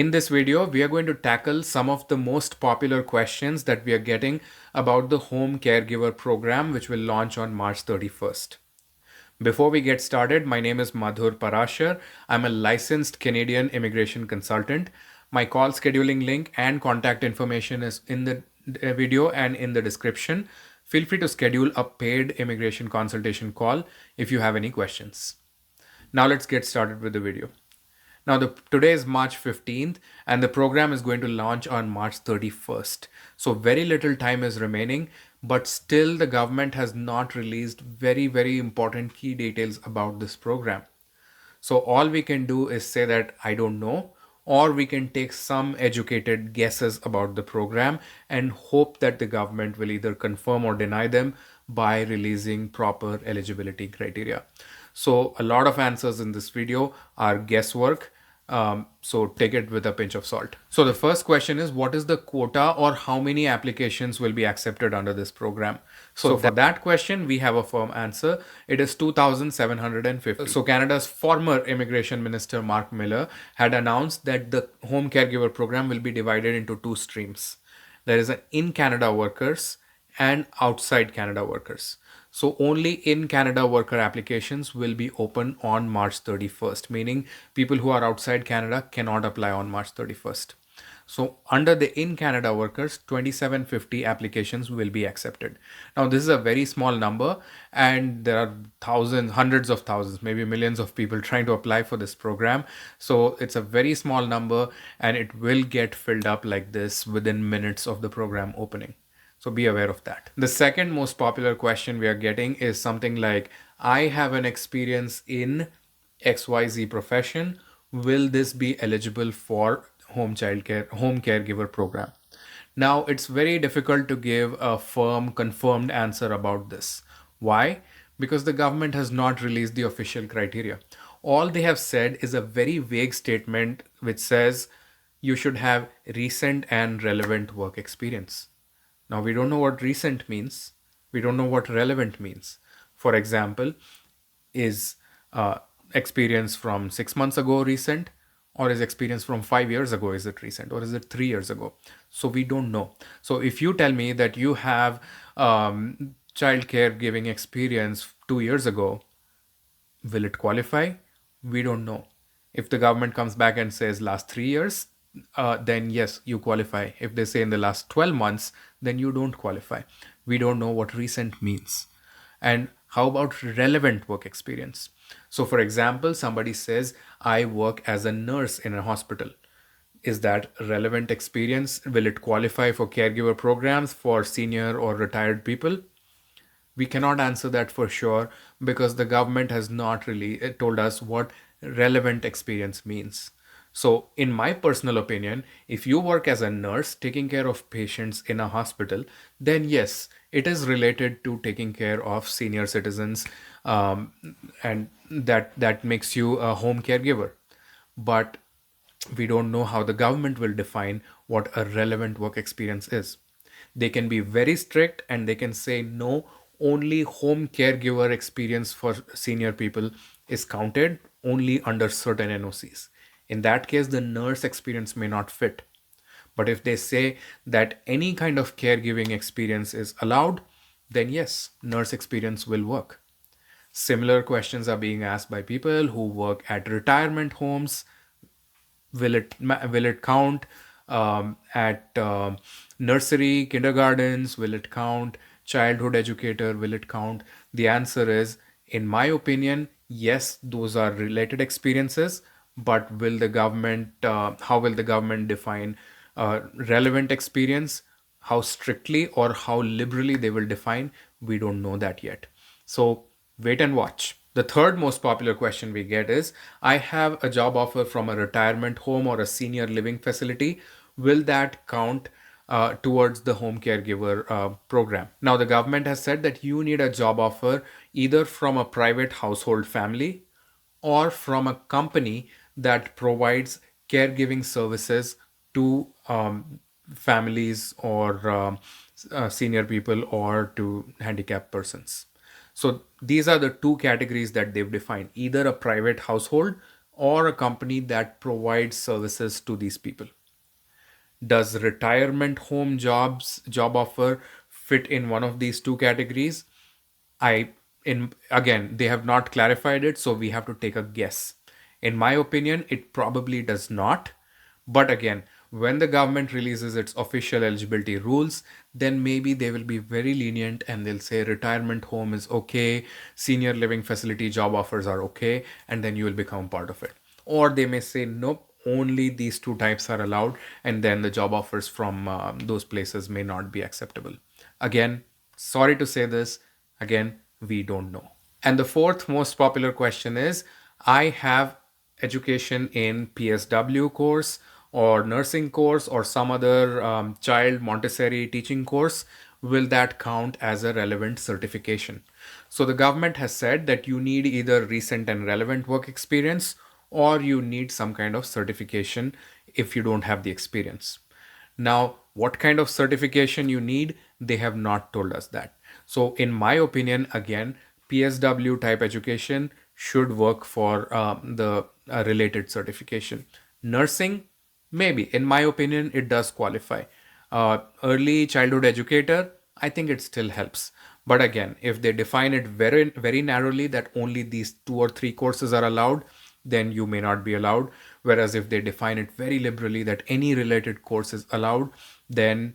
In this video, we are going to tackle some of the most popular questions that we are getting about the Home Caregiver Program, which will launch on March 31st. Before we get started, my name is Madhur Parashar. I'm a licensed Canadian immigration consultant. My call scheduling link and contact information is in the video and in the description. Feel free to schedule a paid immigration consultation call if you have any questions. Now let's get started with the video. Now, today is March 15th, and the program is going to launch on March 31st. So, very little time is remaining, but still, the government has not released very important key details about this program. So, all we can do is say that I don't know, or we can take some educated guesses about the program and hope that the government will either confirm or deny them by releasing proper eligibility criteria. So, a lot of answers in this video are guesswork. So take it with a pinch of salt. So the first question is, what is the quota or how many applications will be accepted under this program? So for that question, we have a firm answer. It is 2,750. So Canada's former immigration minister, Mark Miller, had announced that the home caregiver program will be divided into two streams. There is an in-Canada workers and outside Canada workers. So only in Canada worker applications will be open on March 31st, meaning people who are outside Canada cannot apply on March 31st. So under the in Canada workers, 2750 applications will be accepted. Now this is a very small number and there are thousands, hundreds of thousands, maybe millions of people trying to apply for this program. So it's a very small number and it will get filled up like this within minutes of the program opening. So be aware of that. The second most popular question we are getting is something like, I have an experience in XYZ profession. Will this be eligible for home caregiver program? Now, it's very difficult to give a firm, confirmed answer about this. Why? Because the government has not released the official criteria. All they have said is a very vague statement which says you should have recent and relevant work experience. Now, we don't know what recent means. We don't know what relevant means. For example, is experience from 6 months ago recent? Or is experience from 5 years ago, is it recent? Or is it 3 years ago? So we don't know. So if you tell me that you have child caregiving experience 2 years ago, will it qualify? We don't know. If the government comes back and says last 3 years, then yes, you qualify. If they say in the last 12 months, then you don't qualify. We don't know what recent means. And how about relevant work experience? So, for example, somebody says, I work as a nurse in a hospital. Is that relevant experience? Will it qualify for caregiver programs for senior or retired people? We cannot answer that for sure because the government has not really told us what relevant experience means. So, in my personal opinion, if you work as a nurse taking care of patients in a hospital, then yes, it is related to taking care of senior citizens, and that makes you a home caregiver. But we don't know how the government will define what a relevant work experience is. They can be very strict and they can say no, only home caregiver experience for senior people is counted only under certain NOCs. In that case, the nurse experience may not fit. But if they say that any kind of caregiving experience is allowed, then yes, nurse experience will work. Similar questions are being asked by people who work at retirement homes. Will it count at nursery, kindergartens? Will it count childhood educator? Will it count? The answer is, in my opinion, yes, those are related experiences. But will the government? How will the government define relevant experience? How strictly or how liberally they will define? We don't know that yet. So wait and watch. The third most popular question we get is, I have a job offer from a retirement home or a senior living facility. Will that count towards the home caregiver program? Now, the government has said that you need a job offer either from a private household family or from a company that provides caregiving services to families or senior people or to handicapped persons. So these are the two categories that they've defined, either a private household or a company that provides services to these people. Does retirement home job offer fit in one of these two categories? I in Again, they have not clarified it, so we have to take a guess. In my opinion, it probably does not. But again, when the government releases its official eligibility rules, then maybe they will be very lenient and they'll say retirement home is okay, senior living facility job offers are okay, and then you will become part of it. Or they may say nope, only these two types are allowed, and then the job offers from those places may not be acceptable. Again, sorry to say this, again, we don't know. And the fourth most popular question is, I have education in PSW course or nursing course or some other child Montessori teaching course. Will that count as a relevant certification? So the government has said that you need either recent and relevant work experience or you need some kind of certification if you don't have the experience. Now, what kind of certification you need, they have not told us that. So, in my opinion, again, PSW type education should work for the related certification. Nursing, maybe, in my opinion, it does qualify. Early childhood educator, I think it still helps. But again, if they define it very, very narrowly that only these two or three courses are allowed, then you may not be allowed. Whereas if they define it very liberally that any related course is allowed, then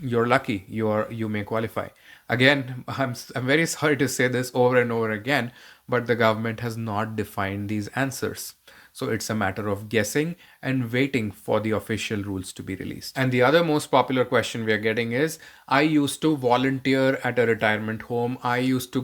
you're lucky. You may qualify. Again, I'm very sorry to say this over and over again, but the government has not defined these answers. So it's a matter of guessing and waiting for the official rules to be released. And the other most popular question we are getting is, I used to volunteer at a retirement home. I used to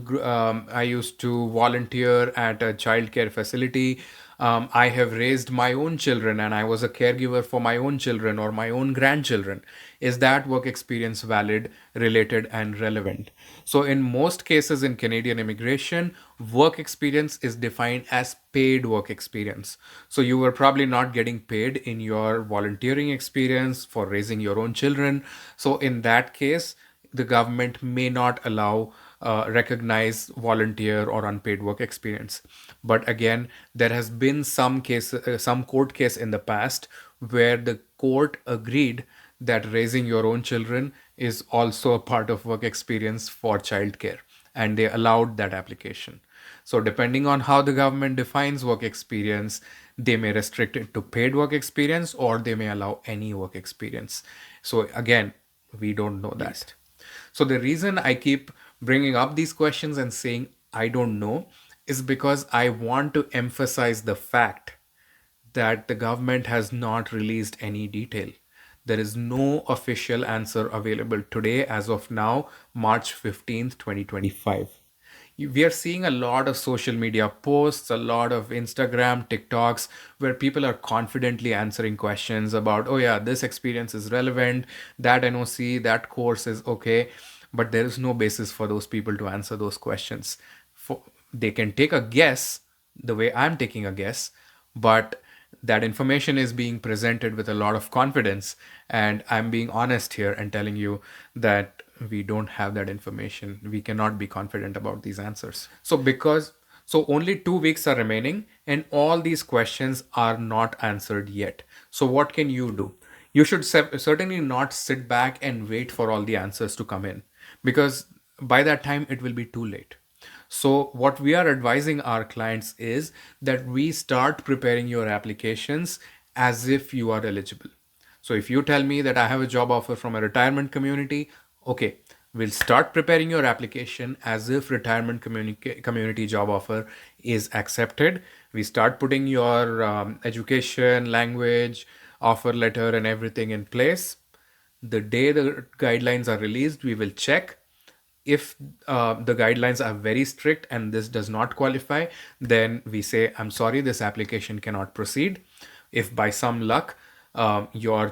volunteer at a childcare facility. I have raised my own children and I was a caregiver for my own children or my own grandchildren. Is that work experience valid, related, and relevant? So, in most cases in Canadian immigration, work experience is defined as paid work experience. So, you were probably not getting paid in your volunteering experience for raising your own children. So, in that case, the government may not allow recognize volunteer or unpaid work experience. But again, there has been some court case in the past where the court agreed that raising your own children is also a part of work experience for childcare, and they allowed that application. So, depending on how the government defines work experience, they may restrict it to paid work experience or they may allow any work experience. So, again, we don't know that. So, the reason I keep bringing up these questions and saying I don't know is because I want to emphasize the fact that the government has not released any detail. There is no official answer available today as of now, March 15th, 2025. We are seeing a lot of social media posts, a lot of Instagram, TikToks, where people are confidently answering questions about, oh yeah, this experience is relevant, that NOC, that course is okay. But there is no basis for those people to answer those questions. They can take a guess the way I'm taking a guess, but that information is being presented with a lot of confidence. And I'm being honest here and telling you that we don't have that information. We cannot be confident about these answers. So only 2 weeks are remaining and all these questions are not answered yet. So what can you do? You should certainly not sit back and wait for all the answers to come in, because by that time it will be too late. So, what we are advising our clients is that we start preparing your applications as if you are eligible. So, if you tell me that I have a job offer from a retirement community, okay, we'll start preparing your application as if retirement community job offer is accepted. We start putting your education, language, offer letter, and everything in place. The day the guidelines are released, we will check. If the guidelines are very strict and this does not qualify, then we say, I'm sorry, this application cannot proceed. If by some luck, your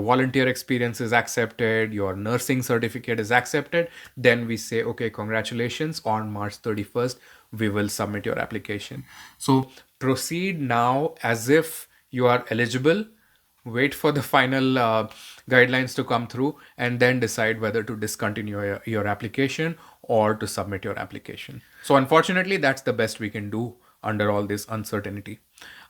volunteer experience is accepted, your nursing certificate is accepted, then we say, okay, congratulations, on March 31st, we will submit your application. So proceed now as if you are eligible. Wait for the final guidelines to come through and then decide whether to discontinue your application or to submit your application. So unfortunately, that's the best we can do under all this uncertainty.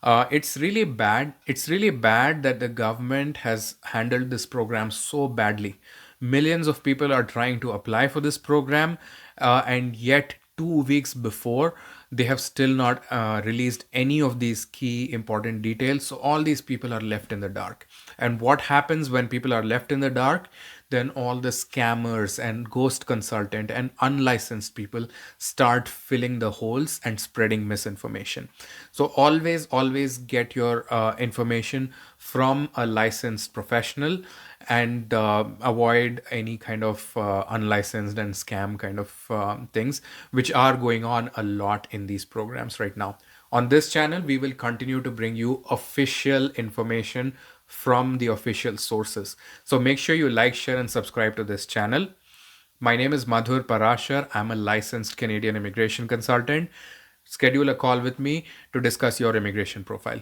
It's really bad. It's really bad that the government has handled this program so badly. Millions of people are trying to apply for this program, and yet 2 weeks before, they have still not released any of these key important details. So all these people are left in the dark. And what happens when people are left in the dark? Then all the scammers and ghost consultant and unlicensed people start filling the holes and spreading misinformation. So always get your information from a licensed professional, and avoid any kind of unlicensed and scam kind of things which are going on a lot in these programs right now. On this channel, we will continue to bring you official information from the official sources. So make sure you like, share, and subscribe to this channel. My name is Madhur Parashar. I'm a licensed Canadian immigration consultant. Schedule a call with me to discuss your immigration profile.